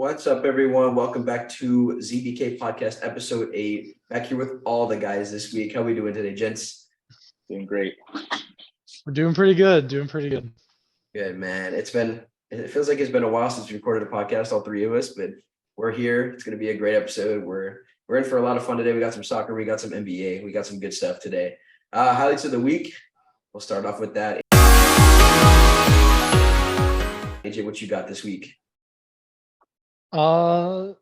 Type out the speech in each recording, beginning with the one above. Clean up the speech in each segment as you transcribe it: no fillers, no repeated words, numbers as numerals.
What's up, everyone? Welcome back to ZBK Podcast Episode 8. Back here with all the guys this week. How are we doing today, gents? Doing great. We're doing pretty good. Good, man. It feels like it's been a while since we recorded a podcast, all three of us, but we're here. It's going to be a great episode. We're in for a lot of fun today. We got some soccer. We got some NBA. We got some good stuff today. Highlights of the week. We'll start off with that. AJ, what you got this week? Well,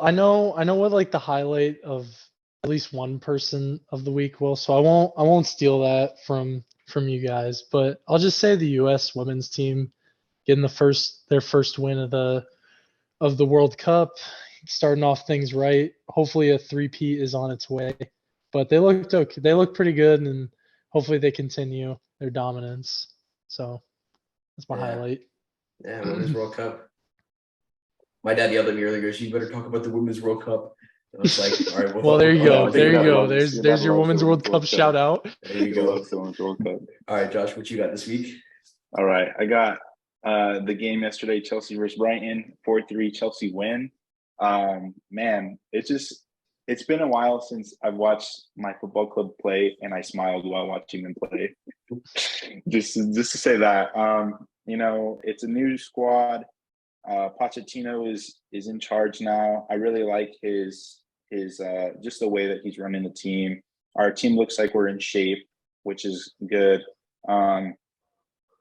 I know what like the highlight of at least one person of the week will, so I won't steal that from you guys, but I'll just say the US women's team getting their first win of the World Cup, starting off things right. Hopefully a three-peat is on its way. But they look pretty good, and hopefully they continue their dominance. So that's my highlight. Yeah, Women's World Cup. My dad yelled at me earlier, "You better talk about the Women's World Cup." And I was like, "All right, well, there you go. There you go. There's your Women's World Cup shout out. There you go. World Cup. All right, Josh, what you got this week? All right, I got the game yesterday, Chelsea versus Brighton, 4-3 Chelsea win. Man, it's been a while since I've watched my football club play and I smiled while watching them play. just to say that. It's a new squad. Pochettino is in charge now. I really like his just the way that he's running the team. Our team looks like we're in shape, which is good. I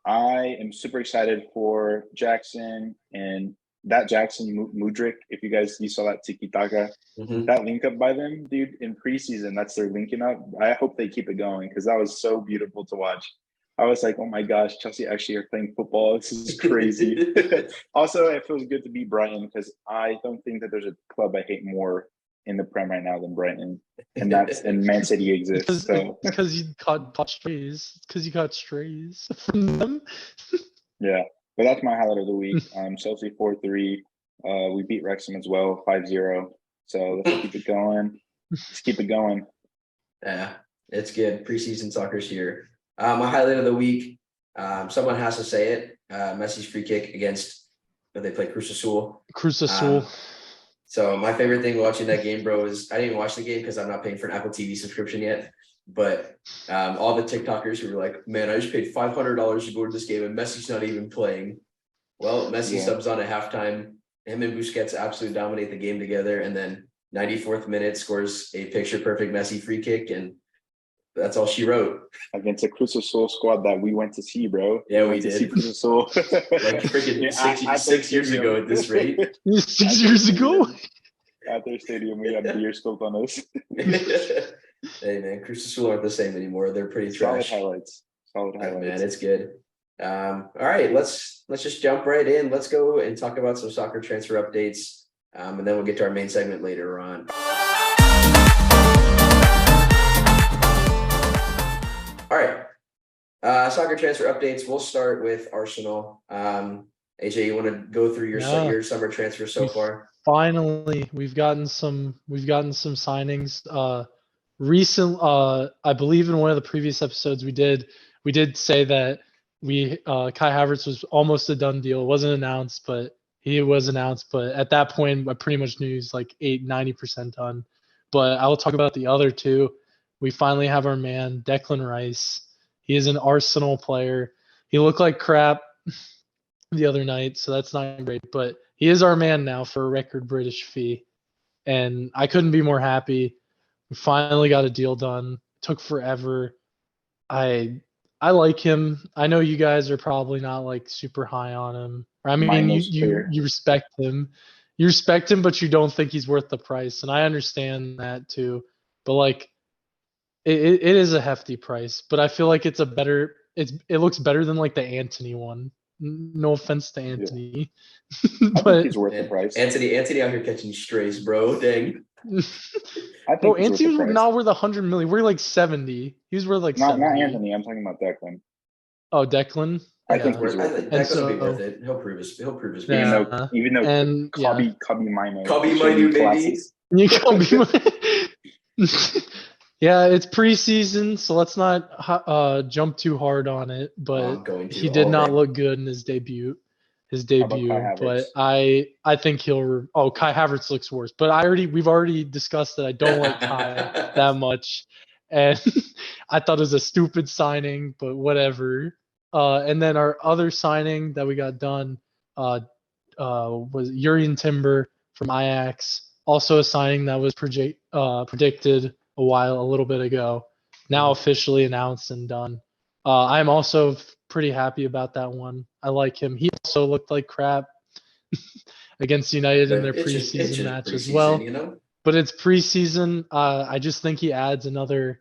am super excited for Jackson and that Jackson Mudryk. If you saw that tiki taka, that link up by them, dude, in preseason, that's their linking up. I hope they keep it going because that was so beautiful to watch. I was like, oh my gosh, Chelsea actually are playing football. This is crazy. Also, it feels good to beat Brighton because I don't think that there's a club I hate more in the Prem right now than Brighton, and Man City exists. Because you caught strays. Because you caught strays from them. Yeah, but that's my highlight of the week. Chelsea 4-3. We beat Wrexham as well, 5-0. So let's keep it going. Let's keep it going. Yeah, it's good. Preseason soccer's here. My highlight of the week, someone has to say it. Messi's free kick against, they play Cruz Azul. So my favorite thing watching that game, bro, is I didn't even watch the game because I'm not paying for an Apple TV subscription yet. But all the TikTokers who were like, man, I just paid $500 to go to this game and Messi's not even playing. Well, Messi subs on at halftime. Him and Busquets absolutely dominate the game together. And then 94th minute scores a picture-perfect Messi free kick, and that's all she wrote. Against a Cruz Azul squad that we went to see, bro. Yeah, we did. To see Cruz Azul. Like freaking six years ago at this rate. 6 years ago? At their stadium, we had beer spilled on us. Hey, man, Cruz Azul aren't the same anymore. They're pretty trash. Solid highlights. Man, it's good. All right, let's just jump right in. Let's go and talk about some soccer transfer updates, and then we'll get to our main segment later on. All right, soccer transfer updates. We'll start with Arsenal. AJ, you want to go through your summer transfer so far? Finally, we've gotten some signings. I believe in one of the previous episodes we did say that Kai Havertz was almost a done deal. It wasn't announced, but he was announced. But at that point, I pretty much knew he was like 90% done. But I will talk about the other two. We finally have our man, Declan Rice. He is an Arsenal player. He looked like crap the other night, so that's not great. But he is our man now for a record British fee. And I couldn't be more happy. We finally got a deal done. Took forever. I like him. I know you guys are probably not like super high on him. I mean, you respect him. You respect him, but you don't think he's worth the price. And I understand that too. But like, it is a hefty price. But I feel like it looks better than like the Antony one. No offense to Antony, but I think he's worth the price. Antony out here catching strays, bro. Dang. Bro, Antony was not worth 100 million. We're like 70. He was worth like not 70. Not Antony. I'm talking about Declan. Oh, Declan. I think Declan will be worth it. He'll prove his yeah. Even though Cubby Mino, baby. Yeah, it's preseason, so let's not jump too hard on it. But he did not look good in his debut. his How about Kai debut, Havertz? but I think Kai Havertz looks worse. But we've already discussed that I don't like Kai that much, and I thought it was a stupid signing, but whatever. And then our other signing that we got done was Urian Timber from Ajax, also a signing that was predicted a little bit ago, now officially announced and done. I'm also pretty happy about that one. I like him. He also looked like crap against United in their preseason match as well. You know? But it's preseason. I just think he adds another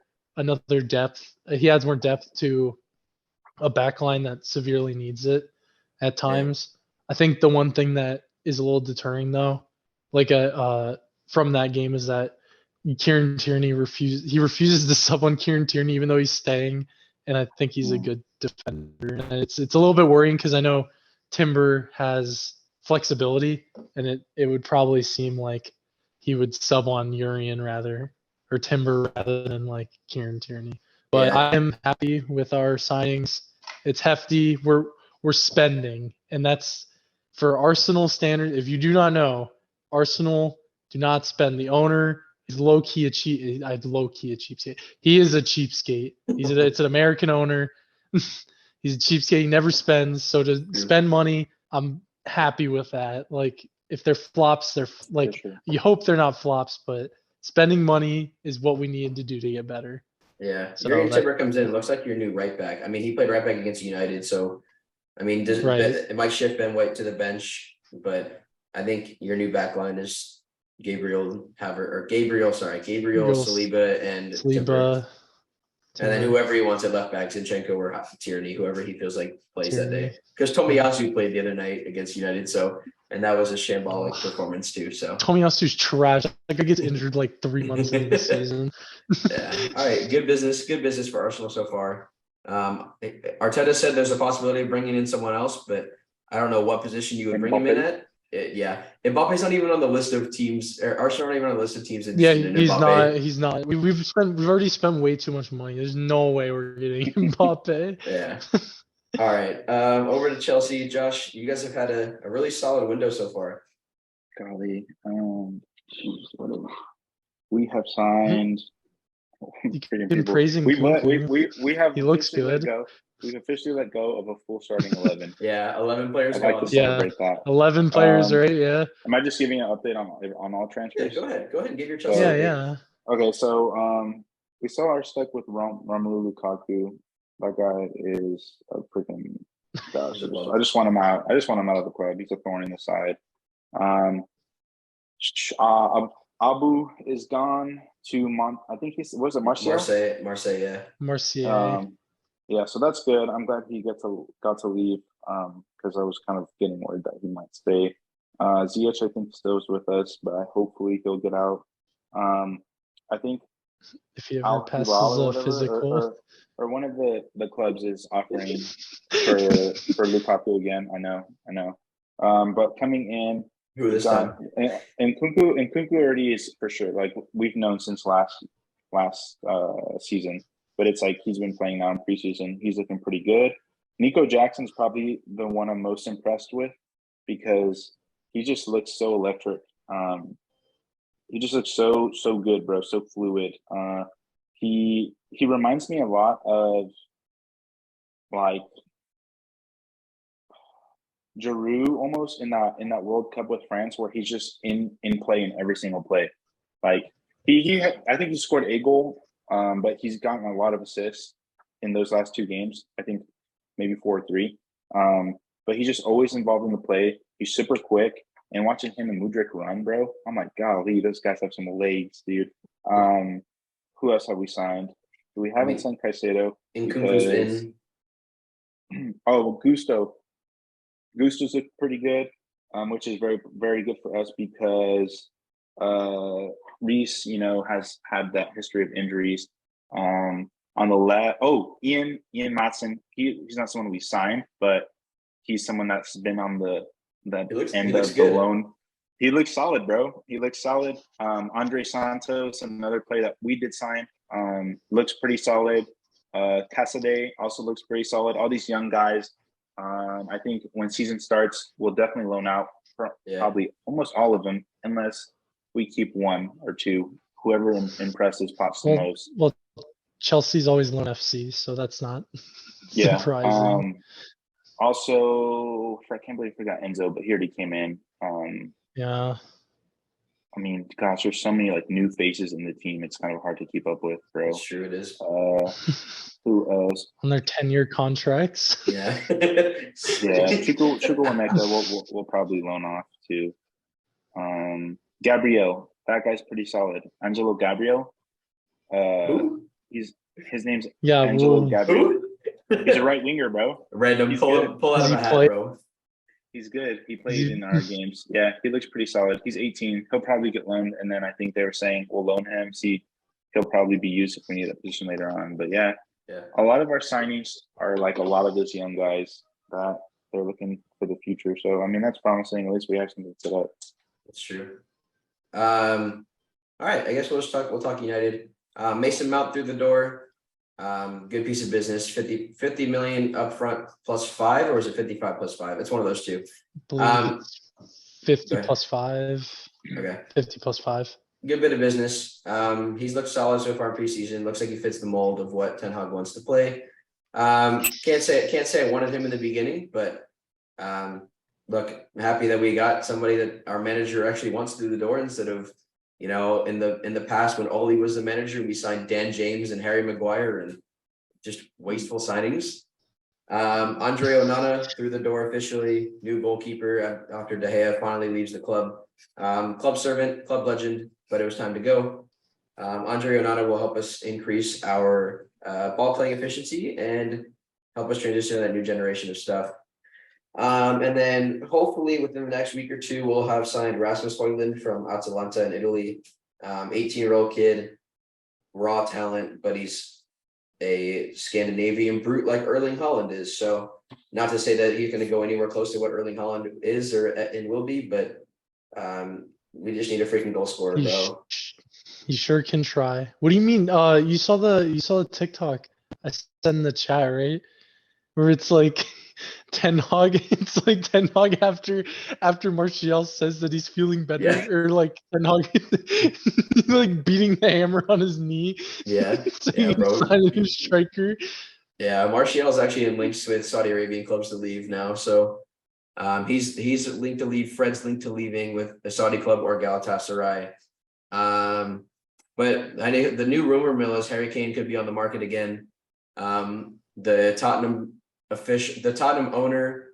depth. He adds more depth to a backline that severely needs it at times. Yeah. I think the one thing that is a little deterring though, from that game, is that Kieran Tierney refuses to sub on Kieran Tierney even though he's staying, and I think he's a good defender. And it's a little bit worrying because I know Timber has flexibility, and it would probably seem like he would sub on Urian or Timber rather than like Kieran Tierney. But I am happy with our signings. It's hefty. We're spending, and that's for Arsenal standard. If you do not know, Arsenal do not spend. The owner is low key a cheapskate. He is a cheapskate. It's an American owner. He's a cheapskate. He never spends. So to spend money, I'm happy with that. Like if they're flops, they're like you hope they're not flops, but spending money is what we need to do to get better. Yeah, so Jurgen Timber comes in. It looks like your new right back. I mean, he played right back against United, so I mean, it might shift Ben White to the bench, but I think your new back line is Gabriel, Saliba, and Timber. And then whoever he wants at left back, Zinchenko or Tierney, whoever he feels like plays that day. Because Tomiyasu played the other night against United, and that was a shambolic performance too. So Tomiyasu's trash. Like he gets injured like 3 months into the season. Yeah. All right. Good business for Arsenal so far. Arteta said there's a possibility of bringing in someone else, but I don't know what position you would bring him in at. Mbappe's not even on the list of teams. Arsenal aren't even on the list of teams. He's not. We've already spent way too much money. There's no way we're getting Mbappe. Yeah. All right. Over to Chelsea. Josh, you guys have had a really solid window so far. Golly. We have signed. Been praising. We have. He looks good. We've officially let go of a full starting 11. 11 players. I'd like to celebrate that. 11 players, right? Yeah. Am I just giving an update on all transfers? Yeah, go ahead and give your Chelsea. Yeah. Okay, so we still are stuck with Romelu Lukaku. That guy is a freaking gosh. I just want him out. I just want him out of the club. He's a thorn in the side. Abu is gone to I think was it Marseille? Marseille, yeah. Marseille. Yeah, so that's good. I'm glad he got to leave because I was kind of getting worried that he might stay. Ziyech, I think, still is with us, but hopefully he'll get out. I think if he ever passes a physical, or one of the clubs is offering for Lukaku again. I know. But coming in, who this time? And Kunku already is for sure. Like we've known since last season. But it's like he's been playing now in preseason. He's looking pretty good. Nico Jackson's probably the one I'm most impressed with because he just looks so electric. He just looks so good, bro. So fluid. He reminds me a lot of like Giroud almost in that World Cup with France where he's just in play in every single play. Like I think he scored a goal. But he's gotten a lot of assists in those last 2 games. I think maybe 4 or 3. But he's just always involved in the play. He's super quick. And watching him and Mudryk run, bro, I'm like, golly, those guys have some legs, dude. Who else have we signed? We haven't signed Caicedo. Gusto. Gusto's looked pretty good, which is very, very good for us because Reece, has had that history of injuries. On the left, Ian Matson. He's not someone we signed, but he's someone that's been on the end of the loan. He looks solid, bro. He looks solid. Andre Santos, another player that we did sign, looks pretty solid. Casadei also looks pretty solid. All these young guys I think when season starts, we'll definitely loan out probably almost all of them, unless we keep one or two. Whoever impresses Pops the most. Well, Chelsea's always loan FC, so that's not surprising. Also, I can't believe I forgot Enzo, but he already came in. Yeah. I mean, gosh, there's so many like new faces in the team. It's kind of hard to keep up with, bro. That's true. It is. Who else? On their 10-year contracts. Yeah. Chukwuemeka we'll probably loan off too. Gabriel, that guy's pretty solid. Angelo Gabriel. His name's Angelo Gabriel. Who? He's a right winger, bro. Random pull out of a hat, bro. He's good. He played in our games. Yeah, he looks pretty solid. He's 18. He'll probably get loaned, and then I think they were saying we'll loan him. See, he'll probably be used if we need a position later on. But yeah, a lot of our signings are like a lot of those young guys that they're looking for the future. So I mean, that's promising. At least we have something set up. That's true. All right, I guess we'll talk United. Mason Mount through the door. Good piece of business. 50 million upfront plus 5, or is it 55 plus 5? It's one of those two. 50 plus 5. Okay. 50 plus 5. Good bit of business. He's looked solid so far in preseason. Looks like he fits the mold of what Ten Hag wants to play. Can't say I wanted him in the beginning, but look, I'm happy that we got somebody that our manager actually wants through the door instead of, in the past when Ole was the manager, we signed Dan James and Harry Maguire and just wasteful signings. Andre Onana through the door officially, new goalkeeper after De Gea finally leaves the club. Club servant, club legend, but it was time to go. Andre Onana will help us increase our ball playing efficiency and help us transition to that new generation of stuff. And then hopefully within the next week or two, we'll have signed Rasmus Højlund from Atalanta in Italy. 18-year-old kid, raw talent, but he's a Scandinavian brute like Erling Haaland is. So not to say that he's going to go anywhere close to what Erling Haaland is and will be, but we just need a freaking goal scorer, bro. He sure can try. What do you mean? You saw the TikTok I sent in the chat, right? Where it's like Ten Hag, it's like Ten Hag after Martial says that he's feeling better, or like Ten Hag like beating the hammer on his knee. So he can sign a new striker. Yeah, Martial's actually in links with Saudi Arabian clubs to leave now. So he's linked to leave. Fred's linked to leaving with the Saudi club or Galatasaray. But I think the new rumor mill is Harry Kane could be on the market again. The Tottenham owner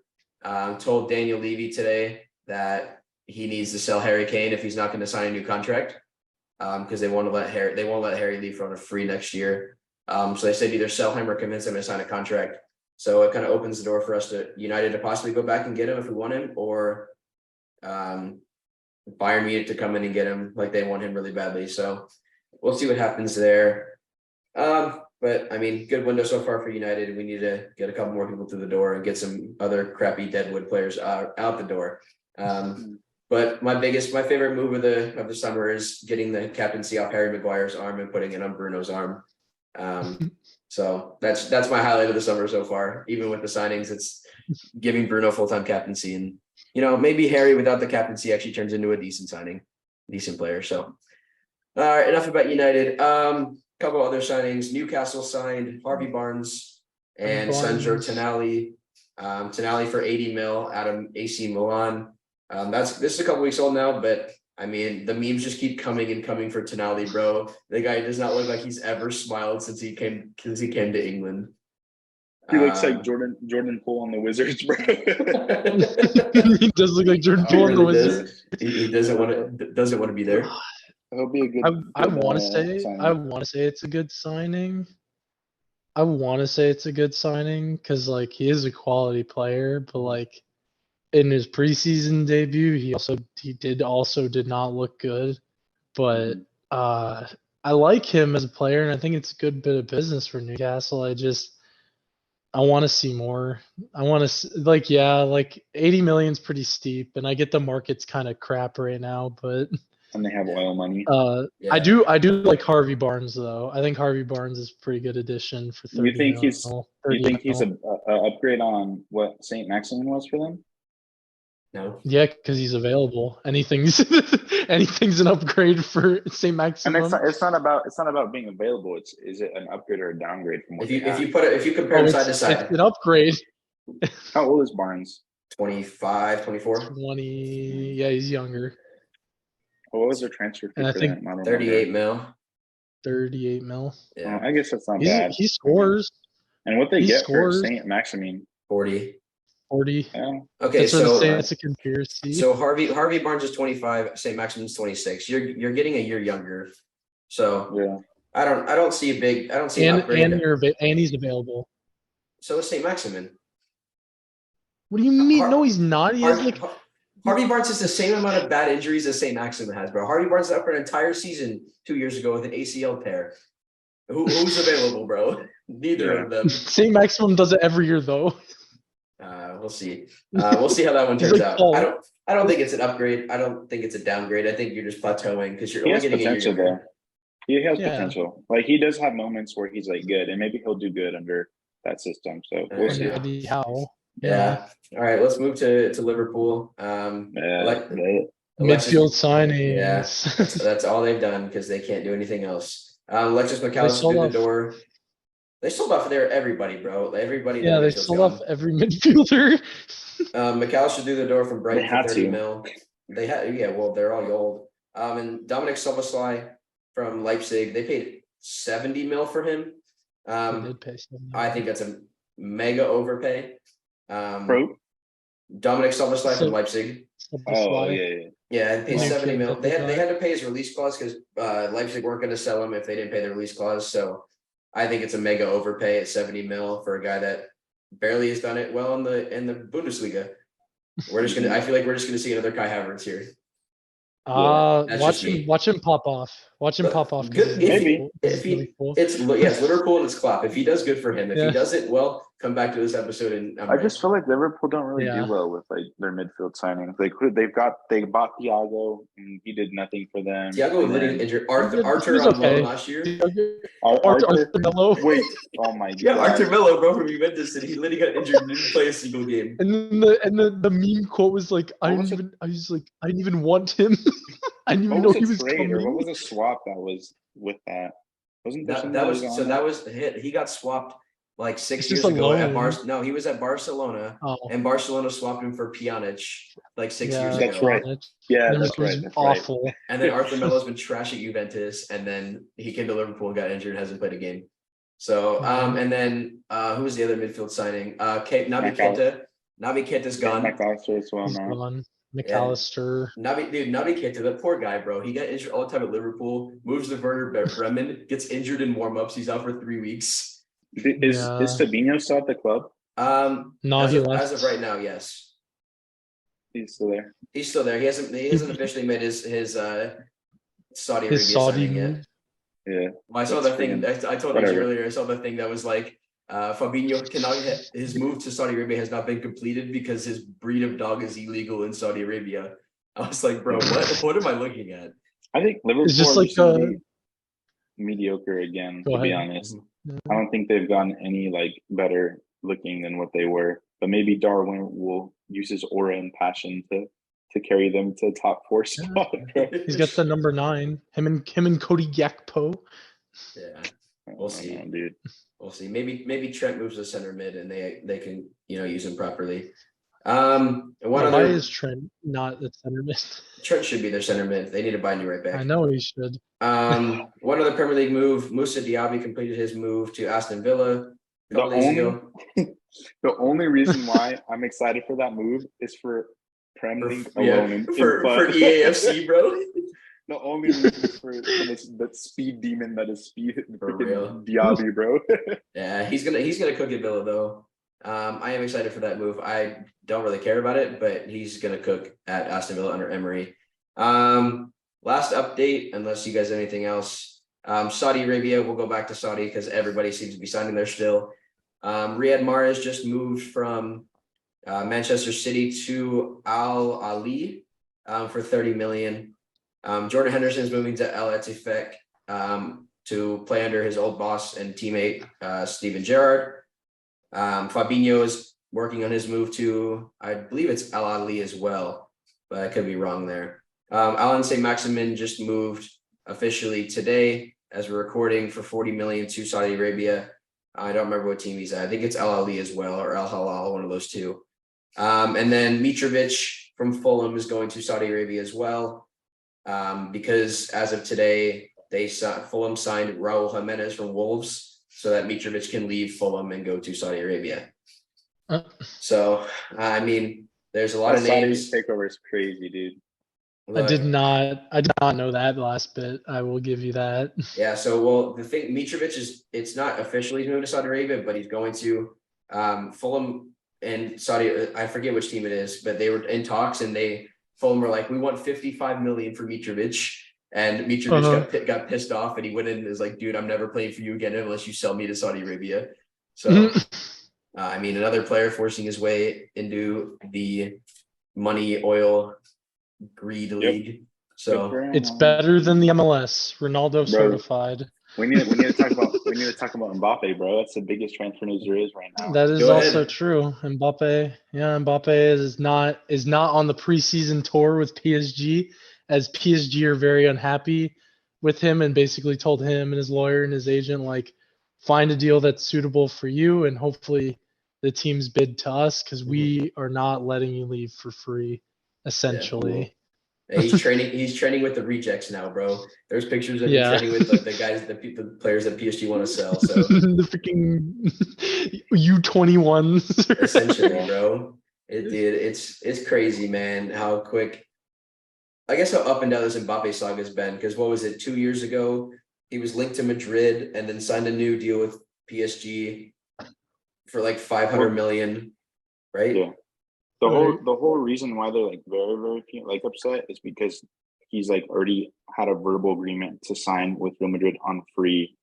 told Daniel Levy today that he needs to sell Harry Kane if he's not going to sign a new contract, because they won't let Harry leave on a free next year. So they said either sell him or convince him to sign a contract. So it kind of opens the door for us United to possibly go back and get him if we want him, or Bayern Munich to come in and get him like they want him really badly. So we'll see what happens there. But I mean, good window so far for United. We need to get a couple more people through the door and get some other crappy deadwood players out the door. But my favorite move of the summer is getting the captaincy off Harry Maguire's arm and putting it on Bruno's arm. So that's my highlight of the summer so far. Even with the signings, it's giving Bruno full-time captaincy, and maybe Harry without the captaincy actually turns into a decent player. So, all right, enough about United. Couple other signings. Newcastle signed Harvey Barnes and Sandro Tonali. Tonali for 80 mil out of AC Milan. This is a couple weeks old now, but I mean, the memes just keep coming for Tonali, bro. The guy does not look like he's ever smiled since he came to England. He looks like Jordan Poole on the Wizards, bro. He does look like Jordan Poole on the Wizards. He doesn't want to be there. It'll be a good. I want to say it's a good signing. I want to say it's a good signing because like he is a quality player, but like in his preseason debut, he did not look good. But I like him as a player, and I think it's a good bit of business for Newcastle. I want to see more. I want to 80 million's pretty steep, and I get the market's kind of crap right now, but And they have oil money. Yeah. I do like Harvey Barnes though. I think Harvey Barnes is a pretty good addition for 30 You think he's mil, you 30 think he's mil. a upgrade on what St. Maximin was for them? No. Yeah, because he's available. Anything's anything's an upgrade for St. And Maximum. it's not about being available. Is it an upgrade or a downgrade from what If you compare them side to It's side, an upgrade. How old is Barnes? 25, 24, 20. Yeah, he's younger. What was their transfer fee And I for think that? I don't 38 remember. mil. 38 mil. Yeah, I guess that's not bad. He scores. And what they he get for scores. St. Maximin? 40. 40. Yeah. Okay, That's what I'm so saying. It's a conspiracy. so Harvey Barnes is 25, St. Maximin's 26. You're getting a year younger. So Yeah. I don't see an upgrade. And he's available. So is St. Maximin. What do you mean? No, he's not. He has like Harvey Barnes has the same amount of bad injuries as St. Maximin has, bro. Harvey Barnes is out for an entire season 2 years ago with an ACL tear. Who's available, bro? Neither of them. St. Maximum does it every year though. We'll see. We'll see how that one He's turns like out. Paul. I don't think it's an upgrade. I don't think it's a downgrade. I think you're just plateauing because you're He only has getting a year potential younger. though. He has Yeah. potential. Like he does have moments where he's like good, and maybe he'll do good under that system. So we'll see. Eddie Howe. Yeah. All right. Let's move to Liverpool. Midfield signings. Yeah, that's all they've done because they can't do anything else. Alexis McAllister through the door. They sold off everybody, bro. Everybody. Yeah, they sold off every midfielder. McAllister through the door from Brighton They had for 30 to. mil. They had, yeah. Well, they're all old. And Dominic Szoboszlai from Leipzig. They paid 70 mil for him. They did pay 70 I think that's a mega overpay. Pro? Dominic Szoboszlai from Leipzig. Oh yeah. Yeah, and paid Yeah. 70 mil. They Yeah. had to pay his release clause because Leipzig weren't going to sell him if they didn't pay the release clause. So I think it's a mega overpay at 70 mil for a guy that barely has done it well in the Bundesliga. I feel like we're just gonna see another Kai Havertz here. Watch him pop off. Watch him pop off. Good, it's Liverpool and it's Klopp. If he does, good for him. If he doesn't, well, come back to this episode and I just feel like Liverpool don't really do well with like their midfield signings. Like they bought Thiago and he did nothing for them. Thiago was literally injured. Arthur on loan last year. Arthur Melo. Wait, oh my god. Yeah, Arthur Melo, bro, from Juventus, and he literally got injured and didn't play a single game. And the meme quote was like, I didn't even want him. I didn't even know he was coming. Or what was a swap that was with that? Wasn't there that was the hit. He got swapped like 6 years ago at Barcelona. No, he was at Barcelona, and Barcelona swapped him for Pjanic like 6 years ago. That's right. Yeah, that's right. That's awful. Right. And then Arthur Melo's been trash at Juventus, and then he came to Liverpool, got injured, hasn't played a game. So, and then who was the other midfield signing? Naby Keita. Naby Keita's gone. McAllister as well now. McAllister. Naby Keita, the poor guy, bro. He got injured all the time at Liverpool. Moves to Werder Bremen, gets injured in warm-ups. He's out for 3 weeks. Is Fabinho still at the club? No, he left. As of right now, yes. He's still there. He's still there. He hasn't officially made his Saudi Arabia signing yet. Yeah. Well, I saw the thing. I told you earlier. I saw the thing that was like, Fabinho his move to Saudi Arabia has not been completed because his breed of dog is illegal in Saudi Arabia. I was like, bro, what am I looking at? I think Liverpool is just like mediocre again. To be honest, I don't think they've gotten any like better looking than what they were. But maybe Darwin will use his aura and passion to carry them to top 4 spot. He's got the number 9. Him and Cody Gakpo. Yeah, we'll see, dude. We'll see. Maybe Trent moves to center mid and they can use him properly. Why is Trent not the center mid? Trent should be their center mid. They need to buy a new right back. I know he should. One other Premier League move. Moussa Diaby completed his move to Aston Villa a couple days ago. The only reation why I'm excited for that move is for Premier League alone. For EAFC, bro. The only reason is for that speed demon that is speed real. Diaby, bro. Yeah, he's gonna cook at Villa though. I am excited for that move. I don't really care about it, but he's gonna cook at Aston Villa under Emery. Last update, unless you guys have anything else. Saudi Arabia, we'll go back to Saudi because everybody seems to be signing there still. Riyad Mahrez just moved from Manchester City to Al Ahly for 30 million. Jordan Henderson is moving to Al Ettifaq to play under his old boss and teammate, Steven Gerrard. Fabinho is working on his move to, I believe it's Al Ahly as well, but I could be wrong there. Alan St. Maximin just moved officially today as we're recording for 40 million to Saudi Arabia. I don't remember what team he's at. I think it's Al Ahly as well, or Al Hilal, one of those two. And then Mitrovic from Fulham is going to Saudi Arabia as well, because as of today, Fulham signed Raul Jimenez from Wolves so that Mitrovic can leave Fulham and go to Saudi Arabia. So, I mean, there's a lot of names. Takeover is crazy, dude. I did not know that last bit. I will give you that. Yeah. So, the thing, Mitrovic it's not officially moving to Saudi Arabia, but he's going to Fulham and Saudi. I forget which team it is, but they were in talks, and Fulham were like, we want 55 million for Mitrovic. And Mitrovic got pissed off, and he went in and was like, dude, I'm never playing for you again unless you sell me to Saudi Arabia. So, I mean, another player forcing his way into the money, oil, greed league. So it's better than the MLS. Ronaldo certified. We need to talk about Mbappe, bro. That's the biggest transfer news there is right now. That is also true. Mbappe is not on the preseason tour with PSG, as PSG are very unhappy with him and basically told him and his lawyer and his agent, like, find a deal that's suitable for you and hopefully the team's bid to us, because we are not letting you leave for free, essentially. Yeah, he's training with the rejects now, bro. There's pictures of him training with like the guys, the players that PSG want to sell. So the freaking U21s, essentially, bro. It's crazy, man. How quick. I guess how up and down this Mbappe saga has been. Because what was it? 2 years ago, he was linked to Madrid and then signed a new deal with PSG for like 500 million, right? Yeah. The whole reason why they're like very, very like upset is because he's like already had a verbal agreement to sign with Real Madrid on free.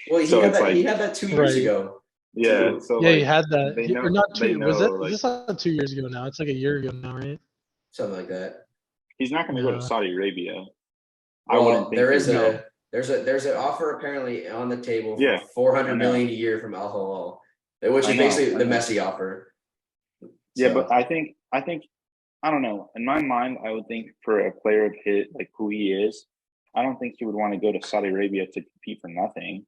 Well, he had that 2 years ago. Yeah. Too. So he had that. Or not 2. Was this not 2 years ago now? It's like a year ago now, right? Something like that. He's not going to go to Saudi Arabia. Well, I wouldn't think there's an offer apparently on the table for 400 million a year from Al Hilal, which is basically the Messi offer. Yeah, but I think I don't know. In my mind, I would think for a player of his, like who he is, I don't think he would want to go to Saudi Arabia to compete for nothing.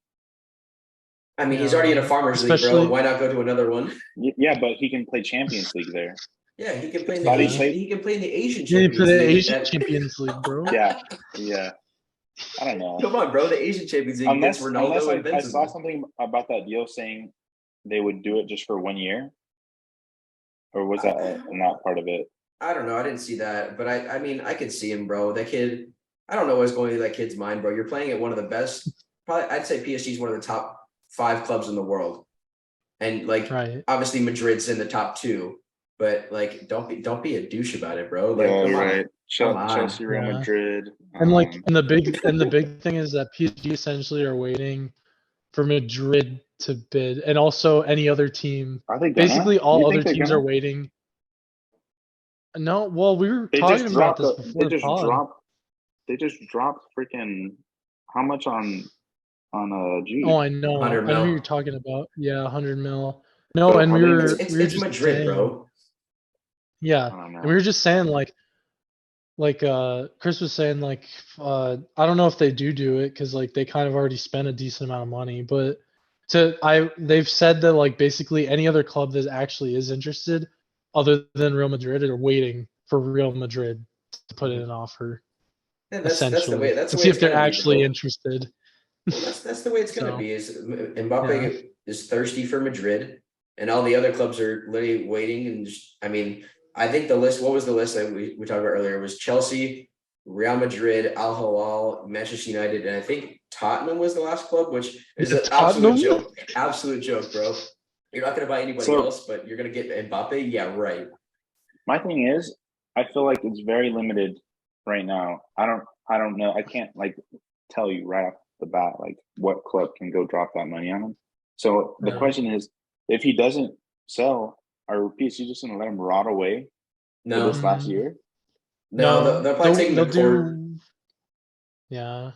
I mean, he's already in a Farmers League, bro. Why not go to another one? Yeah, but he can play Champions League there. Yeah, he can play in the Asian Champions League. Asian Champions League, bro. Yeah. I don't know. Come on, bro. The Asian Champions League against Ronaldo and Benzema. I saw something about that deal saying they would do it just for 1 year. Or was that not part of it? I don't know. I didn't see that. But I mean, I could see him, bro. That kid, I don't know what's going through that kid's mind, bro. You're playing at one of the best, probably I'd say PSG is one of the top 5 clubs in the world. And like obviously Madrid's in the top 2. But like don't be a douche about it, bro. Like come on. Chelsea, Real Madrid. And like and the big thing is that PSG essentially are waiting for Madrid to bid, and also any other team. Are they basically all other teams are waiting? No, well, we were talking about this before. They just dropped freaking how much on G? Oh, I know. 100 mil. I know who you're talking about. Yeah, 100 mil. No, and we were just Madrid, saying, bro. Yeah, and we were just saying like Chris was saying like I don't know if they do it because like they kind of already spent a decent amount of money, but they've said that like basically any other club that actually is interested other than Real Madrid are waiting for Real Madrid to put in an offer. Yeah, that's the way. That's the way. See if they're actually interested. Well, that's the way it's going to be. Is Mbappe is thirsty for Madrid, and all the other clubs are literally waiting. And I mean, I think the list. What was the list that we talked about earlier? It was Chelsea, Real Madrid, Al Hilal, Manchester United, and I think Tottenham was the last club, which is an absolute joke. Absolute joke, bro. You're not going to buy anybody else, but you're going to get Mbappe. Yeah, right. My thing is, I feel like it's very limited right now. I don't know. I can't like tell you right off the bat like what club can go drop that money on him. So the question is, if he doesn't sell, are PSG just going to let him rot away? No, this last year. No, they'll probably take him to court. Yeah.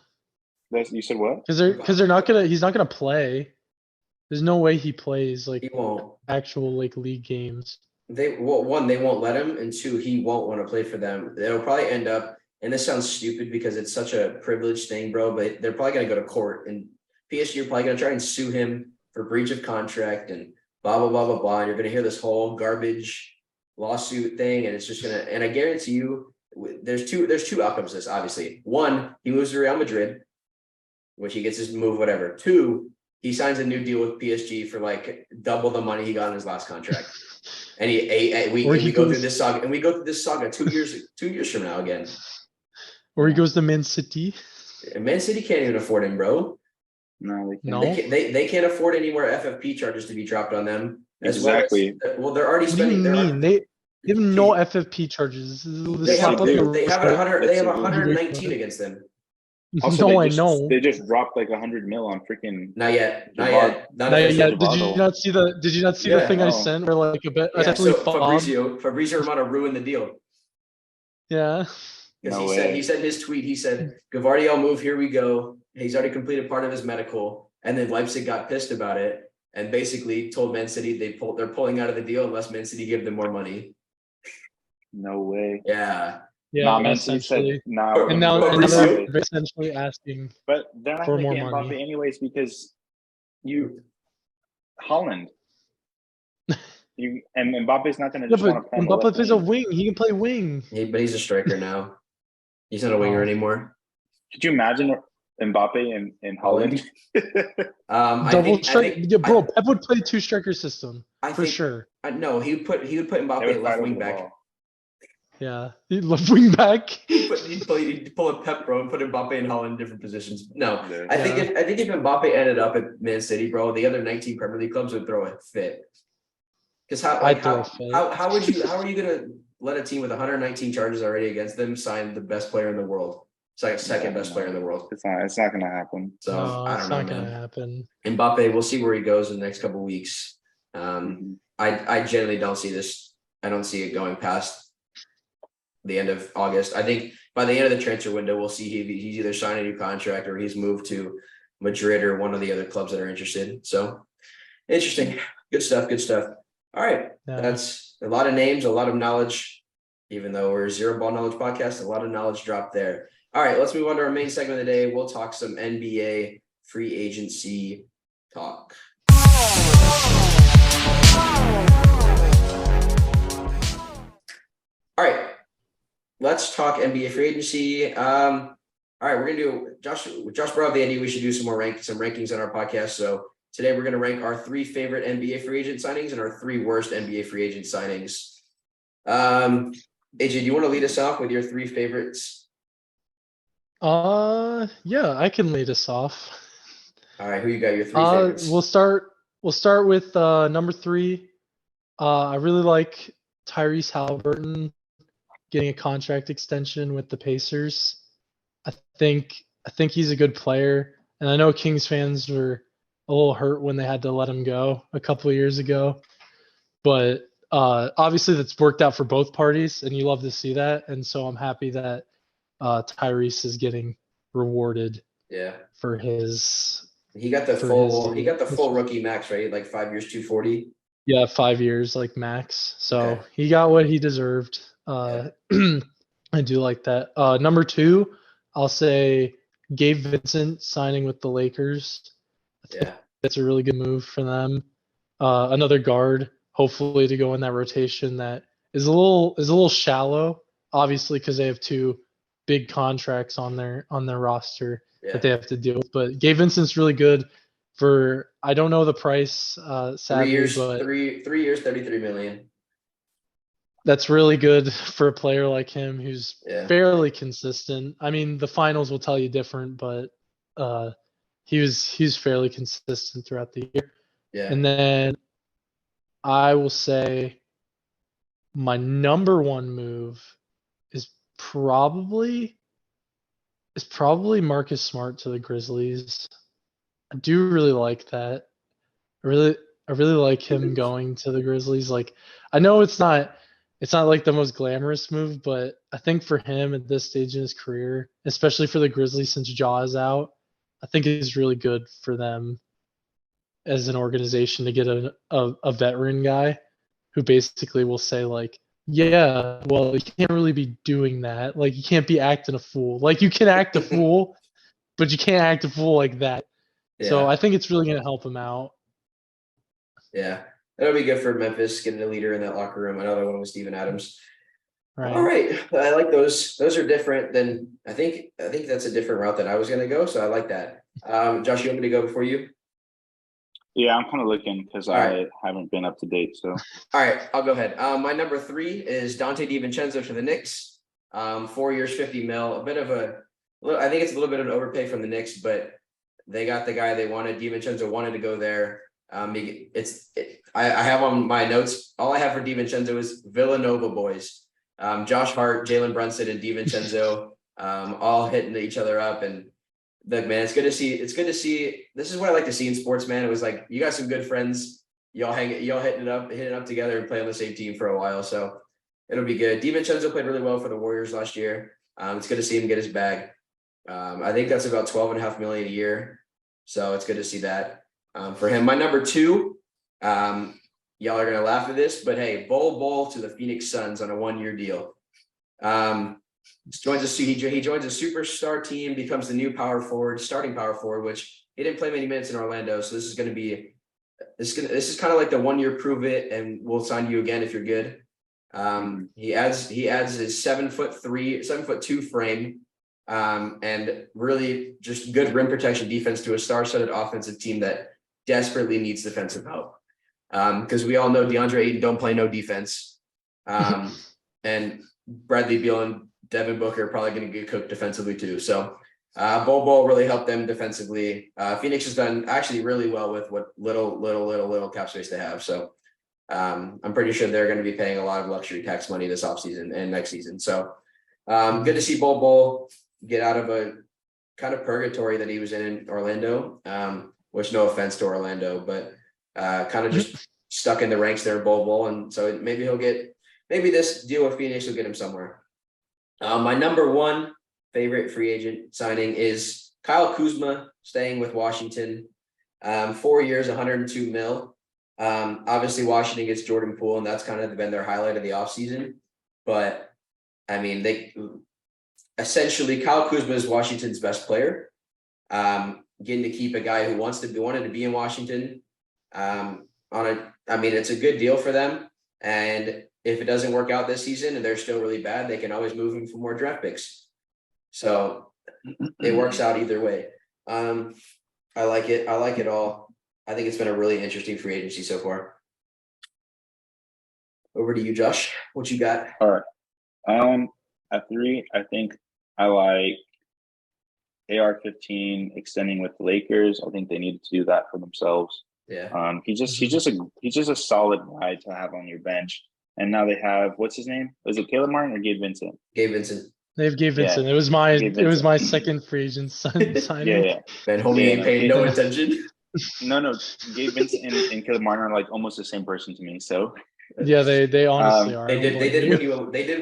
You said what? Because he's not gonna play. There's no way he plays like He won't. actual like league games. They won't let him, and two, he won't want to play for them. It'll probably end up, and this sounds stupid because it's such a privileged thing, bro, but they're probably gonna go to court, and PSG are probably gonna try and sue him for breach of contract and blah blah blah blah blah. And you're gonna hear this whole garbage lawsuit thing, and it's just gonna. And I guarantee you, there's two outcomes to this. Obviously, one, he moves to Real Madrid, which he gets his move, whatever. Two, he signs a new deal with PSG for like double the money he got in his last contract. And we go through this saga 2 years from now again. Or he goes to Man City. And Man City can't even afford him, bro. No, They can't afford any more FFP charges to be dropped on them. Exactly. Well, they're already What do spending. you mean? They have no FFP charges. They have 119 against them. Also, no, I know. They just dropped like 100 mil on freaking. Not yet. Did you not see the thing I sent where like a bit essentially Fabrizio Romano ruined the deal. Yeah. Because he said in his tweet, he said, Gavardiol move, here we go. He's already completed part of his medical. And then Leipzig got pissed about it and basically told Man City they're pulling out of the deal unless Man City give them more money. No way. Yeah. Yeah, Man City said now. And now they're essentially asking but they're not for going to more get money. Mbappe anyways because Holland. And Mbappe's not going to just want to play. Mbappe plays a wing. He can play wing. But he's a striker now. He's not a winger anymore. Could you imagine Mbappe in Holland? Double strike. Bro, Pep would play 2-striker system for sure. No, he would put Mbappe at left wing back. Yeah, he'd left wing back. He'd pull a Pep, bro, and put Mbappe and Holland in different positions. No, I think if Mbappe ended up at Man City, bro, the other 19 Premier League clubs would throw a fit. Because how are you gonna let a team with 119 charges already against them sign the best player in the world? It's like second best player in the world. It's not going to happen. So I don't know, man. It's not going to happen. Mbappe, we'll see where he goes in the next couple of weeks. I generally don't see this. I don't see it going past the end of August. I think by the end of the transfer window, we'll see he's either signed a new contract or he's moved to Madrid or one of the other clubs that are interested. So interesting. Good stuff. All right. Yeah. That's a lot of names, a lot of knowledge, even though we're a zero ball knowledge podcast, a lot of knowledge dropped there. All right, let's move on to our main segment of the day. We'll talk some NBA free agency talk. All right, let's talk NBA free agency. All right, we're gonna do Josh brought up the idea we should do some rankings on our podcast. So today we're gonna rank our 3 favorite NBA free agent signings and our 3 worst NBA free agent signings. AJ, do you want to lead us off with your 3 favorites? Yeah, I can lead us off. All right, who you got your 3 favorites? We'll start with number 3. I really like Tyrese Halliburton getting a contract extension with the Pacers. I think he's a good player, and I know Kings fans were a little hurt when they had to let him go a couple of years ago, but obviously that's worked out for both parties, and you love to see that. And so I'm happy that Tyrese is getting rewarded. Yeah. For his. He got the full rookie max, right? Like 5 years, 240. Yeah, 5 years, like max. So He got what he deserved. I do like that. Number 2, I'll say Gabe Vincent signing with the Lakers. I think that's a really good move for them. Another guard, hopefully, to go in that rotation that is a little shallow, obviously, because they have 2 big contracts on their roster that they have to deal with. But Gabe Vincent's really good for, I don't know the price, sadly, 3 years, $33 million. That's really good for a player like him who's fairly consistent. I mean, the finals will tell you different, but he's fairly consistent throughout the year. Yeah. And then I will say my number 1 move is probably Marcus Smart to the Grizzlies. I do really like that. I really like him going to the Grizzlies. Like, I know it's not it's not like the most glamorous move, but I think for him at this stage in his career, especially for the Grizzlies since Jaw is out, I think it's really good for them as an organization to get a veteran guy who basically will say like, yeah, well, you can't really be doing that. Like, you can't be acting a fool. Like, you can act a fool, but you can't act a fool like that. So I think it's really going to help him out. Yeah, that'll be good for Memphis, getting a leader in that locker room. Another one with Steven Adams. Right. All right, I like those. Those are different than I think that's a different route that I was going to go. So I like that. Josh, you want me to go before you? Yeah, I'm kind of looking because I haven't been up to date. So, all right, I'll go ahead. My number 3 is Dante DiVincenzo to the Knicks. 4 years, $50 million. A bit of I think it's a little bit of an overpay from the Knicks, but they got the guy they wanted. DiVincenzo wanted to go there. I have on my notes. All I have for DiVincenzo is Villanova boys. Josh Hart, Jalen Brunson, and DiVincenzo all hitting each other up. And look, man, it's good to see. This is what I like to see in sports, man. It was like you got some good friends. Y'all hitting it up together and play on the same team for a while. So it'll be good. DiVincenzo played really well for the Warriors last year. It's good to see him get his bag. I think that's about $12.5 million a year. So it's good to see that for him. My number 2, y'all are gonna laugh at this, but hey, Bol to the Phoenix Suns on a 1-year deal. He joins a superstar team, becomes the new starting power forward, which he didn't play many minutes in Orlando. So this is kind of like the 1-year prove it, and we'll sign you again if you're good. He adds his 7'3", 7'2" frame, and really just good rim protection defense to a star-studded offensive team that desperately needs defensive help. Because we all know DeAndre Ayton don't play no defense. And Bradley Beal and Devin Booker are probably going to get cooked defensively too. So Bol really helped them defensively. Phoenix has done actually really well with what little cap space they have. So I'm pretty sure they're going to be paying a lot of luxury tax money this offseason and next season. So good to see Bol get out of a kind of purgatory that he was in Orlando, which no offense to Orlando, but kind of just stuck in the ranks there, Bol. And so maybe this deal with Phoenix will get him somewhere. My number 1 favorite free agent signing is Kyle Kuzma staying with Washington. 4 years, $102 million. Obviously Washington gets Jordan Poole, and that's kind of been their highlight of the offseason. But I mean, essentially Kyle Kuzma is Washington's best player. Getting to keep a guy who wanted to be in Washington. It's a good deal for them. And if it doesn't work out this season and they're still really bad, they can always move him for more draft picks. So it works out either way. I like it. I like it all. I think it's been a really interesting free agency so far. Over to you, Josh. What you got? All right. At 3, I think I like AR-15 extending with the Lakers. I think they needed to do that for themselves. Yeah. He's just a solid guy to have on your bench. And now they have, what's his name? Was it Caleb Martin or Gabe Vincent? Gabe Vincent. They have Gabe Vincent. Yeah. It was my second free agent signing. Yeah. Ben homie ain't paying no attention. No. Gabe Vincent and Caleb Martin are like almost the same person to me. So yeah, they honestly are. They did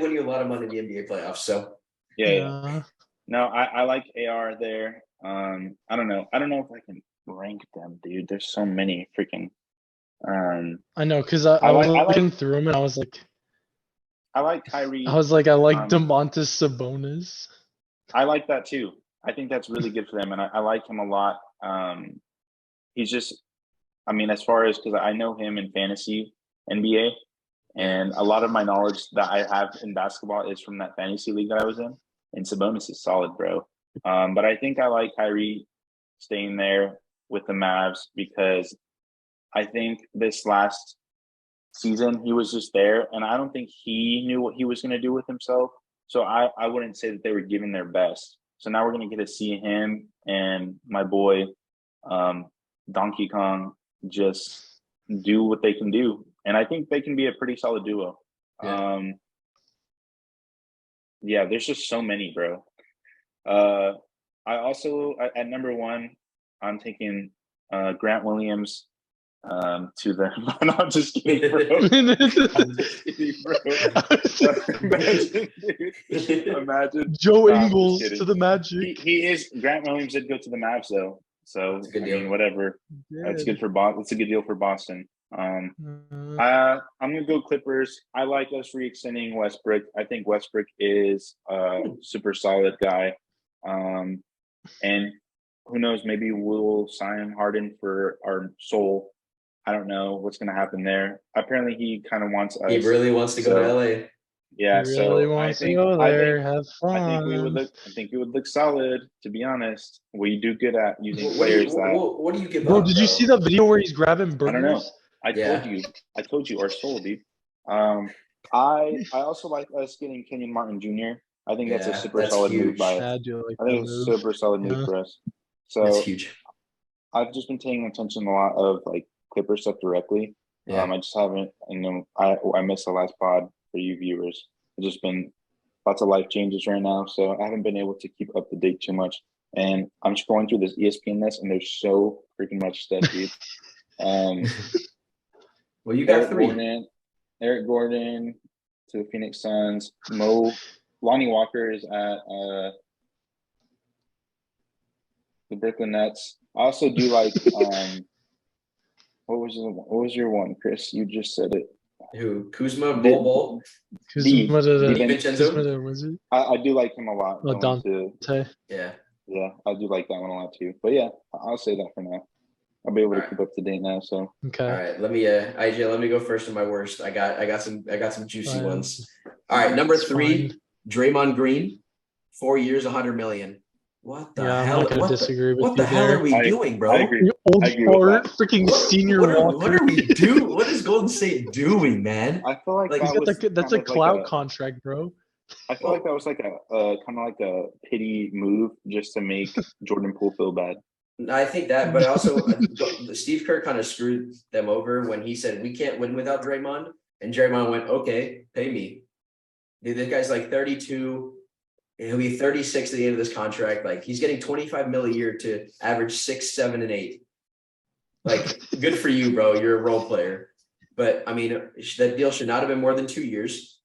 win you a lot of money in the NBA playoffs. So yeah. No, I like AR there. I don't know if I can rank them, dude. There's so many freaking. I know, because I was looking through them and I was like, I like Kyrie. I was like, I like Domantas Sabonis. I like that too. I think that's really good for them, and I like him a lot. He's just, as far as, because I know him in fantasy NBA, and a lot of my knowledge that I have in basketball is from that fantasy league that I was in. And Sabonis is solid, bro. But I think I like Kyrie staying there with the Mavs because I think this last season he was just there, and I don't think he knew what he was going to do with himself. So I wouldn't say that they were giving their best. So now we're going to get to see him and my boy Donkey Kong just do what they can do, and I think they can be a pretty solid duo. Yeah. There's just so many, bro. I also at number 1, I'm taking Grant Williams to the. I'm just kidding, bro. I'm just kidding, bro. Imagine, dude. Imagine. Joe Nah, I'm just Ingles kidding. to the Magic. He is. Grant Williams did go to the Mavs though, so It's a good I deal. mean, whatever. That's good for Boston. It's a good deal for Boston. I'm gonna go Clippers. I like us re-extending Westbrook. I think Westbrook is a super solid guy. And who knows? Maybe we'll sign Harden for our soul. I don't know what's gonna happen there. Apparently, he kind of wants us. He really wants to go to LA. Yeah, He really so wants to go there. Have fun. I think we would look solid. To be honest, we do good at using What do players what do you give Bro, up? did you see that video where he's grabbing burgers? I don't know. I Yeah. told you, our soul, dude. I also like us getting Kenyon Martin Jr. I think that's a Yeah, super that's solid move huge. by us. Yeah, I do like I that think it's a move. super solid move Yeah. for us. That's So huge. I've just been paying attention to a lot of like Clipper stuff directly. Yeah. I just haven't. I missed the last pod for you viewers. It's just been lots of life changes right now, so I haven't been able to keep up to date too much. And I'm scrolling through this ESPN list, and there's so freaking much stuff, dude. Well, you got three. Eric Gordon to the Phoenix Suns. Lonnie Walker is at the Brooklyn Nets. I also do like what was your one, Chris? You just said it. Who? Kuzma, Bol. Kuzma to the DiVincenzo? Kuzma to the Wizard. I do like him a lot. Oh, Dante. Yeah. Yeah, I do like that one a lot too. But yeah, I'll say that for now. I'll be able to keep up to date now. So okay. All right, let me IJ, let me go first in my worst. I got some juicy ones. All right, number 3, Draymond Green, 4 years, $100 million. What the hell? I'm not gonna disagree with what the you hell there. are we doing, bro? I agree. You old I agree with fart, that. freaking senior What are we doing? What is Golden State doing, man? I feel like that's a clout contract, bro. I feel like that was like a kind of like a pity move just to make Jordan Poole feel bad. I think that, but also Steve Kerr kind of screwed them over when he said we can't win without Draymond, and Draymond went, "Okay, pay me." Dude, this guy's like 32. He'll be 36 at the end of this contract. Like he's getting 25 mil a year to average 6, 7, and 8. Like, good for you, bro. You're a role player. But I mean, that deal should not have been more than 2 years,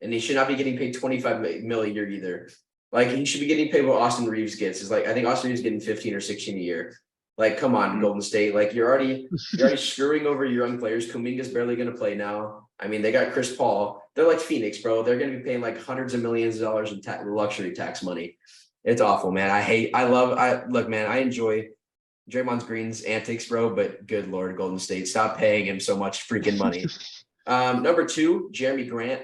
and he should not be getting paid 25 mil a year either. Like he should be getting paid what Austin Reeves gets. Is like I think Austin Reeves is getting 15 or 16 a year. Like, come on, Golden State. Like you're already screwing over your young players. Kuminga's barely going to play now. I mean, they got Chris Paul. They're like Phoenix, bro. They're going to be paying like hundreds of millions of dollars in luxury tax money. It's awful, man. Look, man, I enjoy Draymond Green's antics, bro, but good Lord, Golden State, stop paying him so much freaking money. Number 2, Jeremy Grant,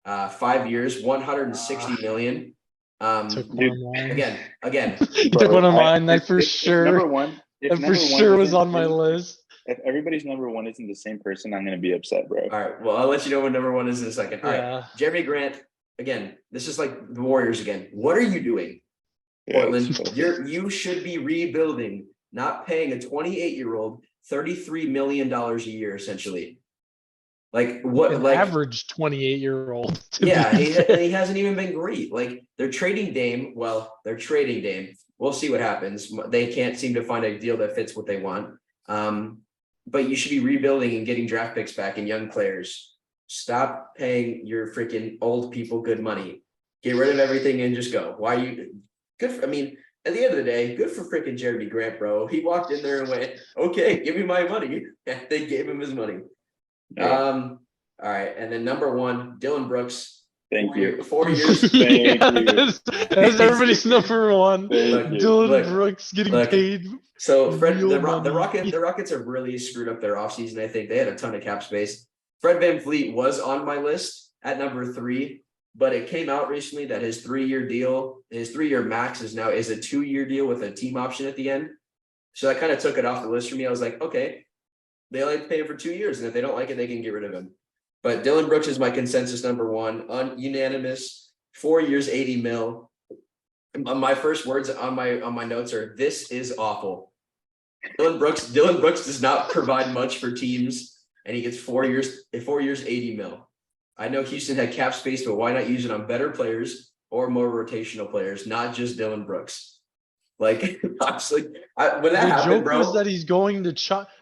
5 years, $160 million. Again, he took one of mine. That for sure. Number one. That for sure was on my list. If everybody's number one isn't the same person, I'm gonna be upset, bro. All right. Well, I'll let you know what number 1 is in a second. All right. Jeremy Grant. Again, this is like the Warriors again. What are you doing, Portland? You should be rebuilding, not paying a 28-year-old $33 million a year, essentially. Like what? Like average 28-year-old. Yeah, he hasn't even been great. Like they're trading Dame. Well, they're trading Dame. We'll see what happens. They can't seem to find a deal that fits what they want. But you should be rebuilding and getting draft picks back and young players. Stop paying your freaking old people good money. Get rid of everything and just go. Why you good for, I mean, at the end of the day, good for freaking Jeremy Grant, bro. He walked in there and went, "Okay, give me my money." And they gave him his money. Yeah. All right, and then number 1, Dylan Brooks. Thank you. 4 years. That's everybody's number 1. Dylan Brooks getting paid. So the Rockets have really screwed up their offseason. I think they had a ton of cap space. Fred VanVleet was on my list at number 3, but it came out recently that his 3-year deal, his 3-year max is a 2-year deal with a team option at the end. So that kind of took it off the list for me. I was like, okay, they only pay him for 2 years, and if they don't like it, they can get rid of him. But Dylan Brooks is my consensus number 1, unanimous, 4 years, 80 mil. My first words on my notes are, "This is awful." Dylan Brooks does not provide much for teams, and he gets 4 years, 80 mil. I know Houston had cap space, but why not use it on better players or more rotational players, not just Dylan Brooks? Like, honestly, when that happened, bro. The joke was that he's going to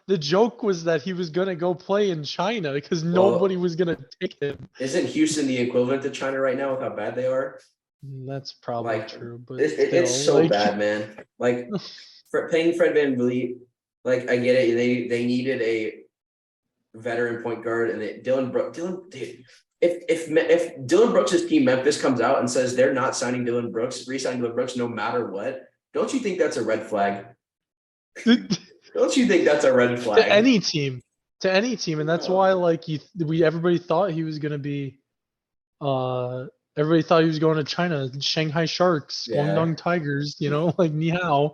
the joke was that he was gonna go play in China because Well, nobody was gonna take him. Isn't Houston the equivalent to China right now with how bad they are? That's probably Like, true, but it's still, so like, bad, man. Like paying Fred VanVleet, like I get it. They needed a veteran point guard, and if Dylan Brooks' team Memphis comes out and says they're not signing Dylan Brooks, re-signing Dylan Brooks no matter what, don't you think that's a red flag? Don't you think that's a red flag? to any team, and that's why like everybody thought he was gonna be, everybody thought he was going to China, Shanghai Sharks, Yeah. Guangdong Tigers, like ni hao.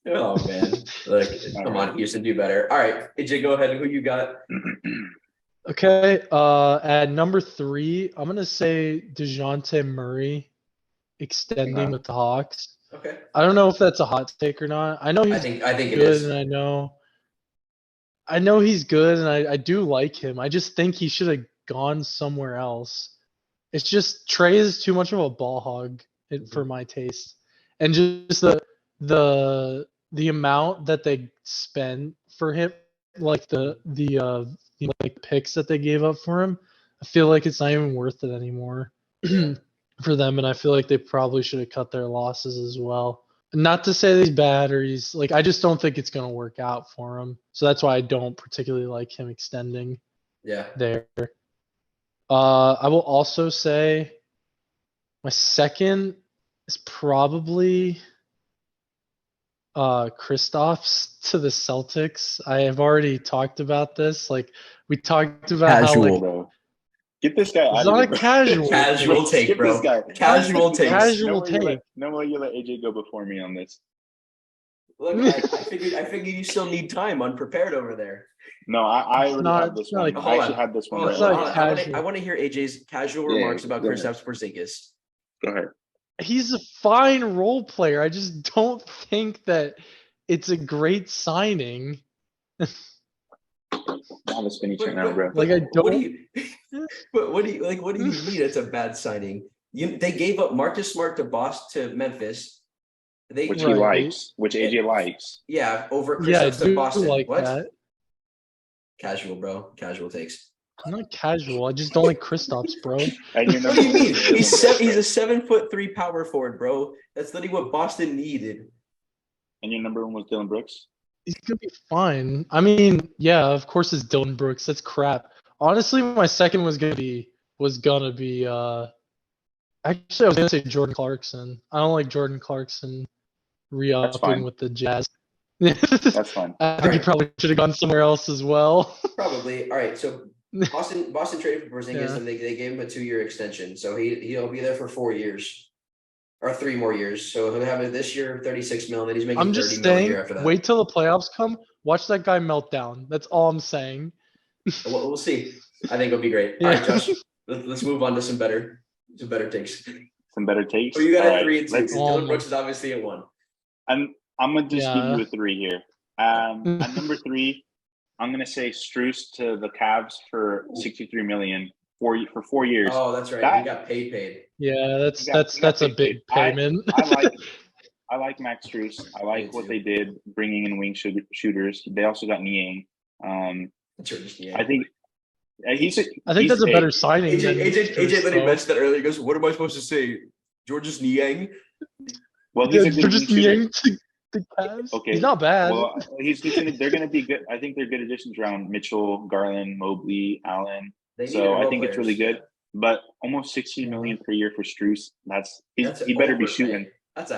Oh man, look, come on, Houston, do better. All right, AJ, go ahead. Who you got? Okay, at number 3, I'm gonna say DeJounte Murray extending with the Hawks. Okay, I don't know if that's a hot take or not. I know he's I think it good, is. and I know he's good, and I do like him. I just think he should have gone somewhere else. It's just Trey is too much of a ball hog for my taste, and just the amount that they spent for him, like the like picks that they gave up for him, I feel like it's not even worth it anymore for them, and I feel like they probably should have cut their losses as well. Not to say that he's bad or he's like, I just don't think it's gonna work out for him. So that's why I don't particularly like him extending there. I will also say my second is probably Kristaps to the Celtics. I have already talked about this. Like we talked about Casual, how like bro. Get this guy out it's of not here, a bro. casual take, bro. This guy. Casual take. Casual take. No way you let AJ go before me on this. Look, I figured you still need time unprepared over there. No, I already have this one. Like, I actually had this one. I want to hear AJ's casual remarks about Kristaps Porzingis. Go ahead. He's a fine role player. I just don't think that it's a great signing. I have a spinny chair now, bro. Like I don't. What do you mean it's a bad signing? They gave up Marcus Smart to Memphis. Which he likes, which AJ likes. Yeah, over Kristaps to Boston. Like what? That. Casual, bro. Casual takes. I'm not casual. I just don't like Kristaps, bro. What do you mean? He's a 7'3" power forward, bro. That's literally what Boston needed. And your number 1 was Dylan Brooks? He's gonna be fine. I mean, yeah, of course it's Dylan Brooks. That's crap. Honestly, my second was gonna be actually I was gonna say Jordan Clarkson. I don't like Jordan Clarkson re-upping with the Jazz. That's fine. I think he probably should have gone somewhere else as well. Probably. All right. So Boston traded for Porzingis and they gave him a 2-year extension. So he'll be there for 4 years or 3 more years. So he'll have it this year, 36 million. Then he's making 30 million a year after that. Wait till the playoffs come. Watch that guy melt down. That's all I'm saying. We'll see. I think it'll be great. All right, Josh. Let's move on to some better takes. Some better takes. Oh, you got a 3 and 2. Dylan Brooks is obviously a 1. I'm gonna just give you a 3 here. At number 3, I'm gonna say Strus to the Cavs for $63 million for 4 years. Oh, that's right. He got paid. Yeah, that's a big payment. I like Max Strus. I like what they did bringing in wing shooters. They also got Niang. I think that's a better signing. AJ literally mentioned that earlier. He goes, "What am I supposed to say? Georges Niang?" Well, he's a good Georges Niang to the Cavs. Okay, he's not bad. Well, they're going to be good. I think they're good additions around Mitchell, Garland, Mobley, Allen. So I think it's really good. But almost $16 million per year for Strus. He better be shooting.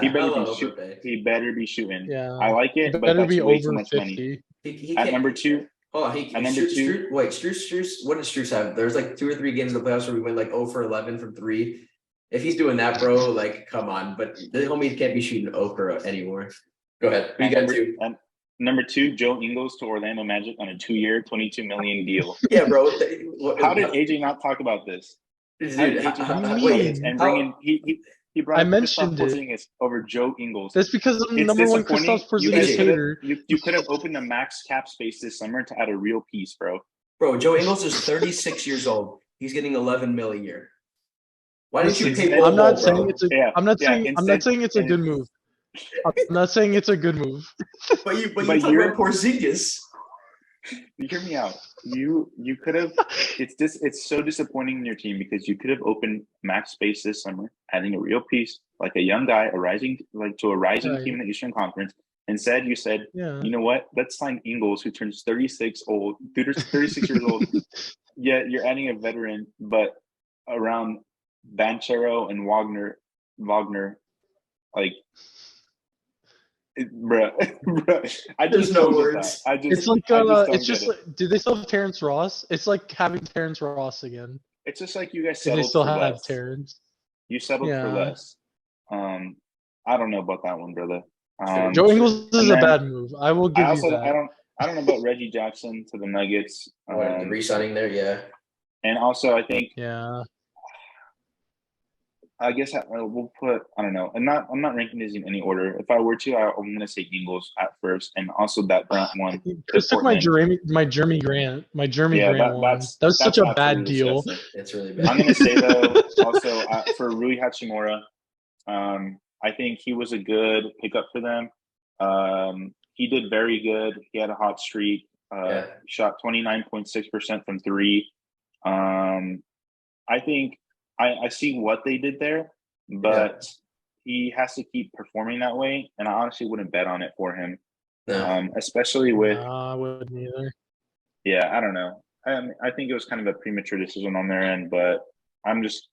He better be shooting. Yeah, I like it, but that's way too much 50. Money. At number 2. Hold on, Strus. What did Strus have? There's like 2 or 3 games in the playoffs where we went like 0 for 11 from 3. If he's doing that, bro, like, come on. But the homie can't be shooting 0 for anymore. Go ahead. Who you got 2? Number 2, Joe Ingles to Orlando Magic on a 2-year, $22 million deal. Yeah, bro. How did AJ not talk about this? Dude, he brought I mentioned it over Joe Ingles. That's because I'm number 1 Kristaps Porzingis hater. You could have opened the max cap space this summer to add a real piece, bro. Bro, Joe Ingles is 36 years old. He's getting $11 million a year. Why didn't you pay? I'm not saying it's a good move. I'm not saying it's a good move. But you talk about Porzingis. You hear me out. You could have. It's so disappointing in your team because you could have opened max space this summer, adding a real piece like a young guy, a rising Right. team in the Eastern Conference. Instead, you said, Yeah. you know what? Let's sign Ingles, who turns 36 years old. Yeah, you're adding a veteran, but around Banchero and Wagner, like, bruh. I There's just no don't get words. that. It's like I just don't it's get just it. like, do they still have Terrence Ross? It's like having Terrence Ross again. It's just like you guys If they settled still for have less. Terrence. You settled for Yeah. less. I don't know about that one, brother. Joe Ingles is a then bad move. I will give you that. I don't know about Reggie Jackson to the Nuggets. The re-signing there, yeah. And also, I think, Yeah. I guess we'll put, I don't know. I'm not ranking these in any order. If I were to, I'm going to say Ingles at first, and also that Grant one. Chris took my Jeremy Grant one. That was such a bad deal. Disgusting. It's really bad. I'm going to say though, also for Rui Hachimura, I think he was a good pickup for them. He did very good. He had a hot streak. Shot 29.6% from three. I think I see what they did there, but he has to keep performing that way. And I honestly wouldn't bet on it for him. No. Especially with. I wouldn't either. Yeah, I don't know. I think it was kind of a premature decision on their end, but I'm just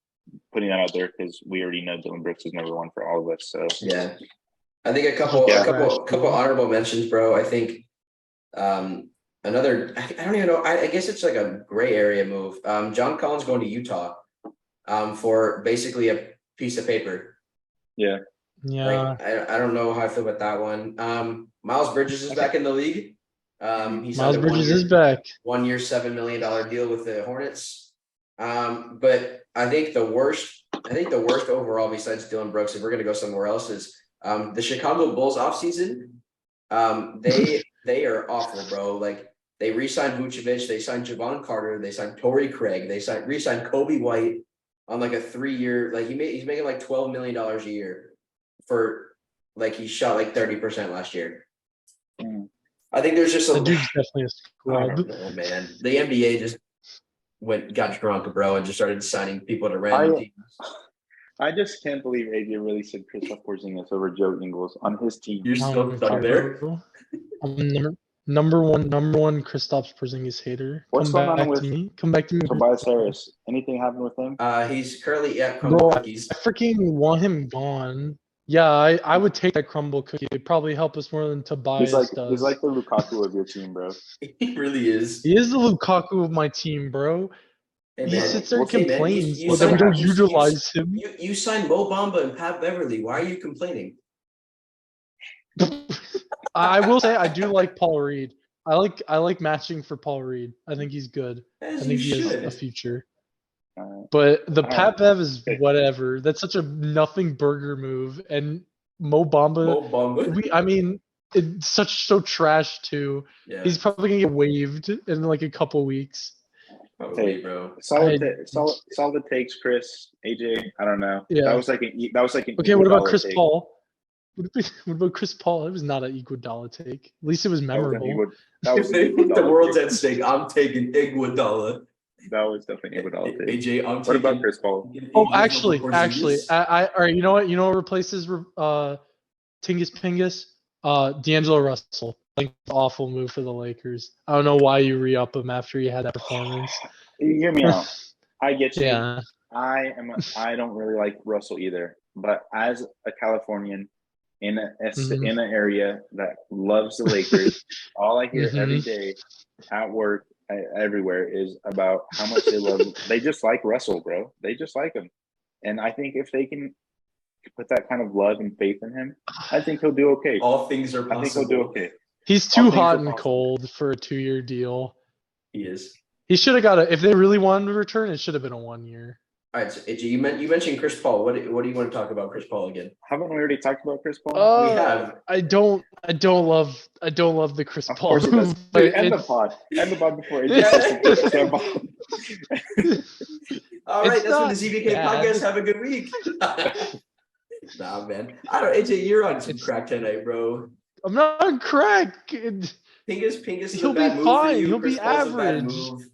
putting that out there because we already know Dylan Brooks is number one for all of us. So yeah, I think a couple honorable mentions, bro. I think another. I don't even know. I guess it's like a gray area move. John Collins going to Utah, for basically a piece of paper. Yeah. Yeah. Like, I don't know how I feel about that one. Miles Bridges is back in the league. Miles Bridges is back. 1 year, $7 million deal with the Hornets. But I think the worst overall, besides Dylan Brooks, if we're gonna go somewhere else, is the Chicago Bulls offseason. They are awful, bro. Like, they re-signed Vucevic, they signed Javon Carter, they signed Torrey Craig, they re-signed Kobe White on like a 3-year, like he's making like $12 million a year for, like, he shot like 30% last year. I think there's just the dude's definitely a scrub. I don't know, man. The NBA just got drunk, bro, and just started signing people to random teams. I just can't believe AJ really said Kristaps Porzingis over Joe Ingles on his team. You're still stuck there. I'm number one Kristaps Porzingis hater. What's going on with Come back to me. Tobias Harris? Anything happened with him? He's currently at Crumble Cookies. I freaking want him gone. Yeah, I would take that crumble cookie. It'd probably help us more than Tobias does. He's like the Lukaku of your team, bro. He really is. He is the Lukaku of my team, bro. Hey, he sits there and complains, but then we don't utilize him. You signed Mo Bamba and Pat Beverly. Why are you complaining? I will say I do like Paul Reed. I like matching for Paul Reed. I think he's good. I think he has a future. But the Pat Bev is whatever. That's such a nothing burger move. And Mo Bamba. It's so trash too. Yeah. He's probably gonna get waived in like a couple weeks. Probably, bro. Solid takes, Chris. AJ. I don't know. Yeah. That was like an. Okay, what about Chris Paul? What about Chris Paul? It was not an Iguodala take. At least it was memorable. If the world's at stake, I'm taking Iguodala. That was definitely Iguodala take. AJ, what about Chris Paul? Oh, actually, all right. You know what replaces Tingus Pingus? D'Angelo Russell. Like, awful move for the Lakers. I don't know why you re-up him after he had that performance. You hear me out. I get you. Yeah. I don't really like Russell either. But as a Californian in an area that loves the Lakers, all I hear every day at work, everywhere, is about how much they love him. They just like Russell, bro. They just like him. And I think if they can put that kind of love and faith in him, I think he'll do okay. All things are possible. I think he'll do okay. He's too hot and cold for a 2-year deal. He is. He should have got if they really wanted to return, it should have been a 1 year. All right, so AJ, you mentioned Chris Paul. What do you want to talk about Chris Paul again? Haven't we already talked about Chris Paul? We have. I don't love the Chris Paul. Of course move, end the pod before it. All right, that's for the ZBK podcast. Have a good week. Nah, man. AJ, you're on some crack tonight, bro. I'm not on crack. Pingus is He'll a bad be move for fine. you. He'll Chris be Paul's a bad average. move.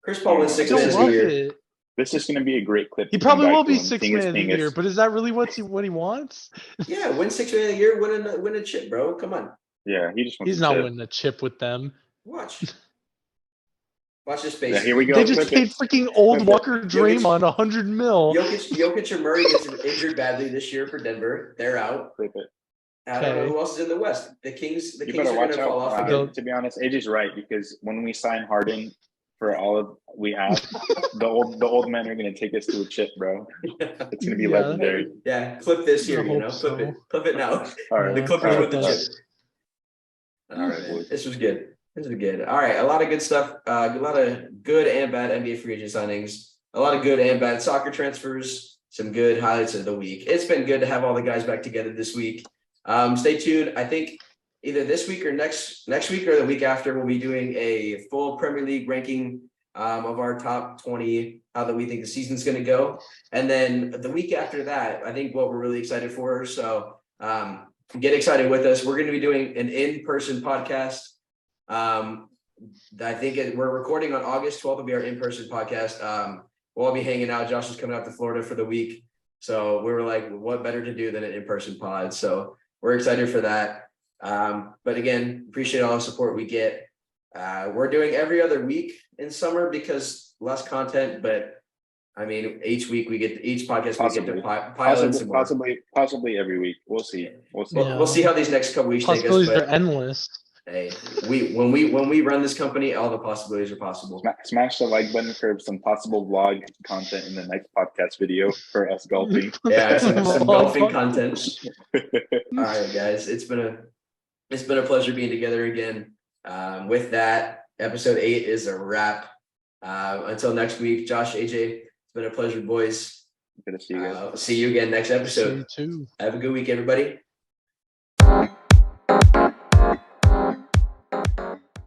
Chris Paul wins six He'll man of love the year. it. This is going to be a great clip. He to come probably back will to be when 6 Pingus man of the year, Pingus. but is that really what he wants? Yeah, win 6 man of the year, win a chip, bro. Come on. Yeah, he just wants He's to not chip. winning a chip with them. Watch this space. Yeah, here we go. They just Clip paid it. freaking old Clip it. Walker Draymond $100 million. Jokic and Murray gets injured badly this year for Denver. They're out. Clip it. I don't know who else is in the West. The Kings You are better going watch to fall out. off again. To be honest, AJ's right, because when we sign Harden for all of we have, the old men are going to take us to a chip, bro. It's going to be legendary. Yeah, clip this here. I hope Clip it. so. Clip it now. All right. The Clippers with the clip chip. us. All right, man. This was good. All right, a lot of good stuff. A lot of good and bad NBA free agent signings. A lot of good and bad soccer transfers. Some good highlights of the week. It's been good to have all the guys back together this week. Stay tuned. I think either this week or next week or the week after, we'll be doing a full Premier League ranking of our top 20, how that we think the season's going to go. And then the week after that, I think what we're really excited for. So get excited with us. We're going to be doing an in-person podcast. I think we're recording on August 12th. Will be our in-person podcast. We'll all be hanging out. Josh is coming out to Florida for the week. So we were like, what better to do than an in-person pod? So we're excited for that. But again, appreciate all the support we get. We're doing every other week in summer because less content, but I mean, each podcast we get to pilot some more. Possibly every week. We'll see. We'll see how these next couple weeks take us. Possibilities are endless. Hey, when we run this company, all the possibilities are possible. Smash the like button for some possible vlog content in the next podcast video for us golfing. Yeah, some golfing content. All right, guys, it's been a pleasure being together again. With that, episode 8 is a wrap. Until next week, Josh, AJ, it's been a pleasure, boys. Good to see you guys. See you again next episode. You too. Have a good week, everybody.